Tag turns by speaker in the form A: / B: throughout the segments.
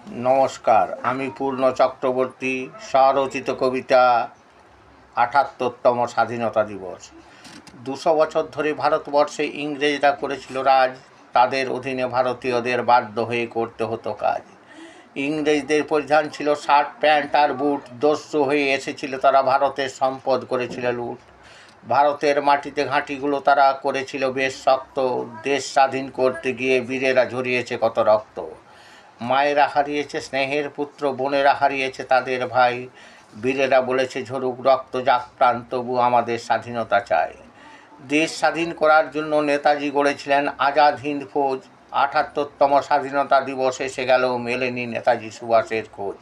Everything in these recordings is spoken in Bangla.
A: নমস্কার, আমি পূর্ণ চক্রবর্তী। স্বরচিত কবিতা ৭৮তম স্বাধীনতা দিবস। ২০০ বছর ধরে ভারতবর্ষে ইংরেজরা করেছিল রাজ। তাদের অধীনে ভারতীয়দের বাধ্য হয়ে করতে হতো কাজ। ইংরেজদের পরিধান ছিল শার্ট প্যান্ট আর বুট। দস্যু হয়ে এসেছিল তারা, ভারতের সম্পদ করেছিল লুট। ভারতের মাটিতে ঘাঁটিগুলো তারা করেছিল বেশ শক্ত। দেশ স্বাধীন করতে গিয়ে বীরেরা ঝরিয়েছে কত রক্ত। মায়েরা হারিয়েছে স্নেহের পুত্র, বোনেরা হারিয়েছে তাদের ভাই। বীরেরা বলেছে ঝরুক রক্ত, যাক প্রাণ, তবু আমাদের স্বাধীনতা চাই। দেশ স্বাধীন করার জন্য নেতাজি গড়েছিলেন আজাদ হিন্দ ফৌজ। ৭৮তম স্বাধীনতা দিবস এসে গেল, মেলেনি নেতাজি সুভাষের খোঁজ।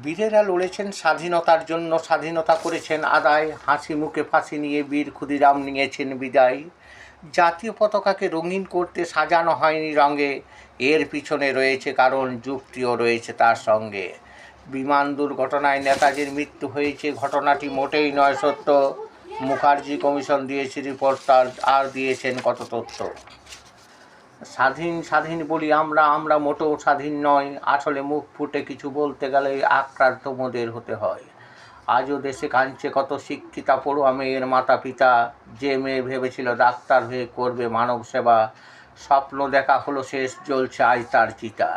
A: বীরেরা লড়েছেন স্বাধীনতার জন্য, স্বাধীনতা করেছেন আদায়। হাসি মুখে ফাঁসি নিয়ে বীর ক্ষুদিরাম নিয়েছেন বিদায়। জাতীয় পতাকাকে রঙিন করতে সাজানো হয়নি রঙে, এর পিছনে রয়েছে কারণ, যুক্তিও রয়েছে তার সঙ্গে। বিমান দুর্ঘটনায় নেতাজির মৃত্যু হয়েছে, ঘটনাটি মোটেই নয় সত্য। মুখার্জি কমিশন দিয়েছে রিপোর্ট, আর দিয়েছেন কত তথ্য। স্বাধীন স্বাধীন বলি আমরা, আমরা মোটেও স্বাধীন নয়। আসলে মুখ ফুটে কিছু বলতে গেলে আক্রান্ত মোদের হতে হয়। আজও দেশে কাঁদছে কত শিক্ষিতা পড়ুয়া মেয়ের মাতা পিতা। যে মেয়ে ভেবেছিল ডাক্তার হয়ে করবে মানব সেবা, স্বপ্ন দেখা হলো শেষ, জ্বলছে আজ তার চিতা।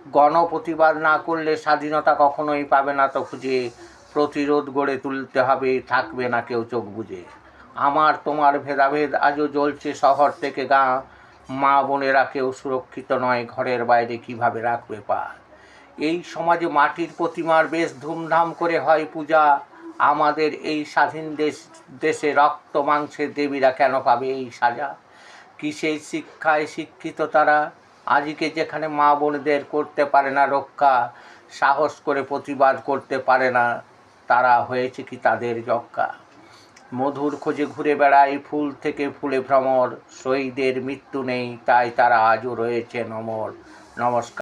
A: গণপ্রতিবাদ না করলে স্বাধীনতা কখনোই পাবে না তো খুঁজে। প্রতিরোধ গড়ে তুলতে হবে, থাকবে না কেউ চোখ বুজে। আমার তোমার ভেদাভেদ আজও জ্বলছে শহর থেকে গাঁ। মা বোনেরা কেউ সুরক্ষিত নয়, ঘরের বাইরে কিভাবে রাখবে পা। এই সমাজে মাটির প্রতিমার বেশ ধুমধাম করে হয় পূজা। আমাদের এই স্বাধীন দেশে রক্ত মাংসের দেবীরা কেন পাবে এই সাজা? কিসের শিক্ষায় শিক্ষিত তারা? আজকে যেখানে মা বোনদের করতে পারে না রক্ষা, সাহস করে প্রতিবাদ করতে পারে না, তারা হয়েছে কি তাদের যক্কা? মধুর খোঁজে ঘুরে বেড়ায়, ফুল থেকে ফুলে ভ্রমর। শহীদের মৃত্যু নেই, তাই তারা আজও রয়েছেন অমর। নমস্কার।